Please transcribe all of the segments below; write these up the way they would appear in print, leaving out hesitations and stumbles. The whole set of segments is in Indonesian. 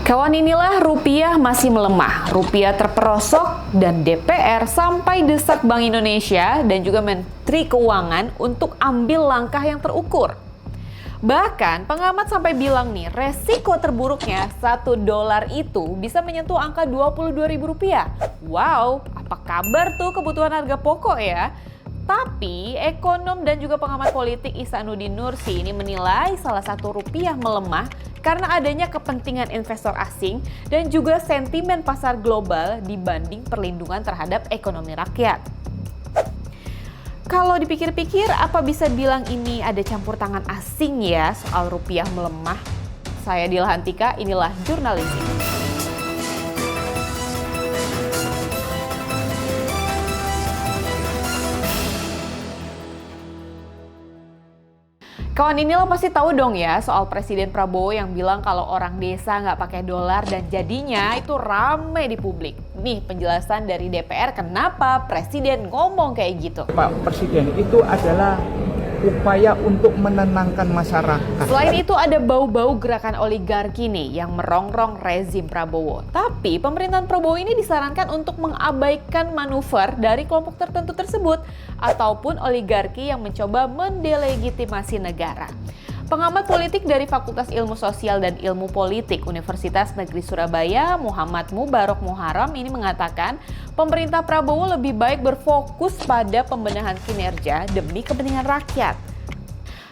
Kawan, inilah rupiah masih melemah, rupiah terperosok, dan DPR sampai desak Bank Indonesia dan juga Menteri Keuangan untuk ambil langkah yang terukur. Bahkan pengamat sampai bilang nih, resiko terburuknya $1 itu bisa menyentuh angka Rp22.000. Wow, apa kabar tuh kebutuhan harga pokok ya? Tapi ekonom dan juga pengamat politik Ihsanuddin Nursi ini menilai salah satu rupiah melemah karena adanya kepentingan investor asing dan juga sentimen pasar global dibanding perlindungan terhadap ekonomi rakyat. Kalau dipikir-pikir, apa bisa bilang ini ada campur tangan asing ya soal rupiah melemah? Saya Dila Hantika, inilah Jurnalisme. Kawan, inilah pasti tahu dong ya soal Presiden Prabowo yang bilang kalau orang desa nggak pakai dolar dan jadinya itu rame di publik. Nih penjelasan dari DPR kenapa Presiden ngomong kayak gitu. Pak Presiden itu adalah upaya untuk menenangkan masyarakat. Selain itu ada bau-bau gerakan oligarki nih yang merongrong rezim Prabowo. Tapi pemerintahan Prabowo ini disarankan untuk mengabaikan manuver dari kelompok tertentu tersebut ataupun oligarki yang mencoba mendelegitimasi negara. Pengamat politik dari Fakultas Ilmu Sosial dan Ilmu Politik Universitas Negeri Surabaya, Muhammad Mubarok Muharram ini mengatakan pemerintah Prabowo lebih baik berfokus pada pembenahan kinerja demi kepentingan rakyat.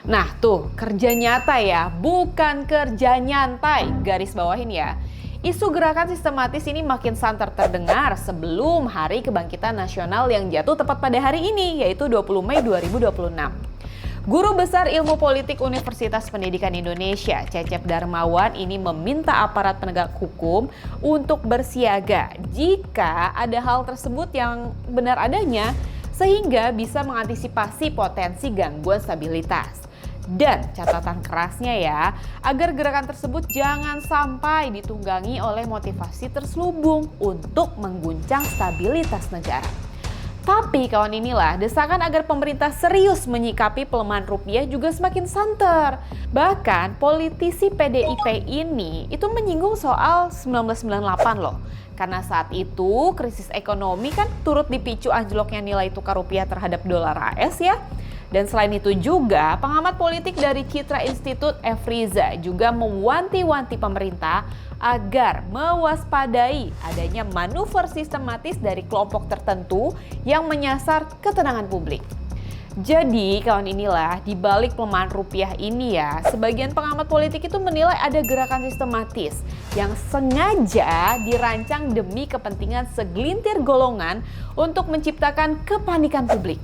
Nah tuh, kerja nyata ya, bukan kerja nyantai, garis bawahin ya. Isu gerakan sistematis ini makin santer terdengar sebelum Hari Kebangkitan Nasional yang jatuh tepat pada hari ini, yaitu 20 Mei 2026. Guru Besar Ilmu Politik Universitas Pendidikan Indonesia, Cecep Darmawan ini meminta aparat penegak hukum untuk bersiaga jika ada hal tersebut yang benar adanya sehingga bisa mengantisipasi potensi gangguan stabilitas. Dan catatan kerasnya ya, agar gerakan tersebut jangan sampai ditunggangi oleh motivasi terselubung untuk mengguncang stabilitas negara. Tapi kawan, inilah desakan agar pemerintah serius menyikapi pelemahan rupiah juga semakin santer. Bahkan politisi PDIP ini itu menyinggung soal 1998 loh. Karena saat itu krisis ekonomi kan turut dipicu anjloknya nilai tukar rupiah terhadap dolar AS ya. Dan selain itu juga pengamat politik dari Citra Institute Efriza juga mewanti-wanti pemerintah agar mewaspadai adanya manuver sistematis dari kelompok tertentu yang menyasar ketenangan publik. Jadi kawan, inilah di balik pelemahan rupiah ini ya, sebagian pengamat politik itu menilai ada gerakan sistematis yang sengaja dirancang demi kepentingan segelintir golongan untuk menciptakan kepanikan publik.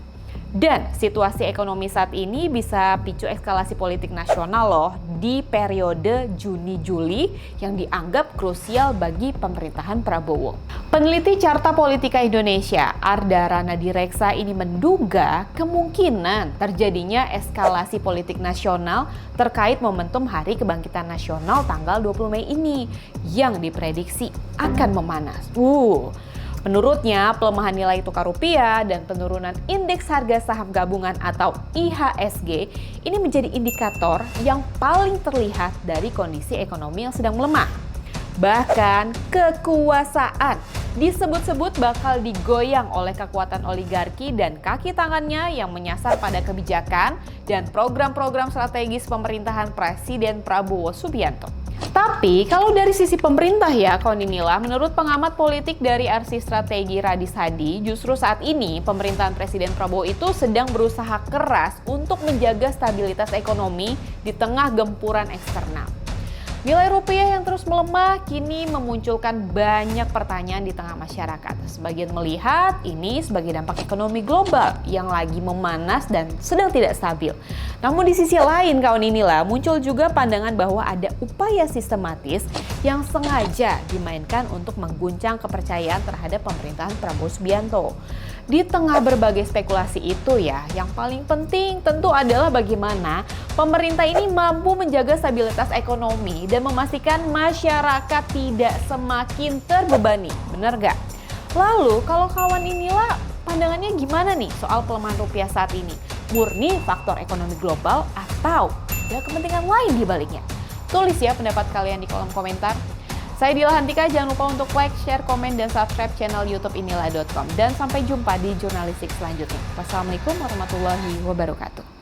Dan situasi ekonomi saat ini bisa picu eskalasi politik nasional loh di periode Juni-Juli yang dianggap krusial bagi pemerintahan Prabowo. Peneliti Carta Politika Indonesia, Arda Ranadireksa ini menduga kemungkinan terjadinya eskalasi politik nasional terkait momentum Hari Kebangkitan Nasional tanggal 20 Mei ini yang diprediksi akan memanas. Menurutnya, pelemahan nilai tukar rupiah dan penurunan indeks harga saham gabungan atau IHSG ini menjadi indikator yang paling terlihat dari kondisi ekonomi yang sedang melemah. Bahkan kekuasaan disebut-sebut bakal digoyang oleh kekuatan oligarki dan kaki tangannya yang menyasar pada kebijakan dan program-program strategis pemerintahan Presiden Prabowo Subianto. Tapi kalau dari sisi pemerintah ya kawan, inilah menurut pengamat politik dari Arsi Strategi Radis Hadi, justru saat ini pemerintahan Presiden Prabowo itu sedang berusaha keras untuk menjaga stabilitas ekonomi di tengah gempuran eksternal. Nilai rupiah yang terus melemah kini memunculkan banyak pertanyaan di tengah masyarakat. Sebagian melihat ini sebagai dampak ekonomi global yang lagi memanas dan sedang tidak stabil. Namun di sisi lain kawan, inilah muncul juga pandangan bahwa ada upaya sistematis yang sengaja dimainkan untuk mengguncang kepercayaan terhadap pemerintahan Prabowo Subianto. Di tengah berbagai spekulasi itu ya, yang paling penting tentu adalah bagaimana pemerintah ini mampu menjaga stabilitas ekonomi dan memastikan masyarakat tidak semakin terbebani. Benar gak? Lalu kalau kawan, inilah pandangannya gimana nih soal pelemahan rupiah saat ini? Murni faktor ekonomi global atau ada kepentingan lain di baliknya? Tulis ya pendapat kalian di kolom komentar. Saya Dila Hantika, jangan lupa untuk like, share, komen, dan subscribe channel YouTube inilah.com. Dan sampai jumpa di jurnalistik selanjutnya. Wassalamualaikum warahmatullahi wabarakatuh.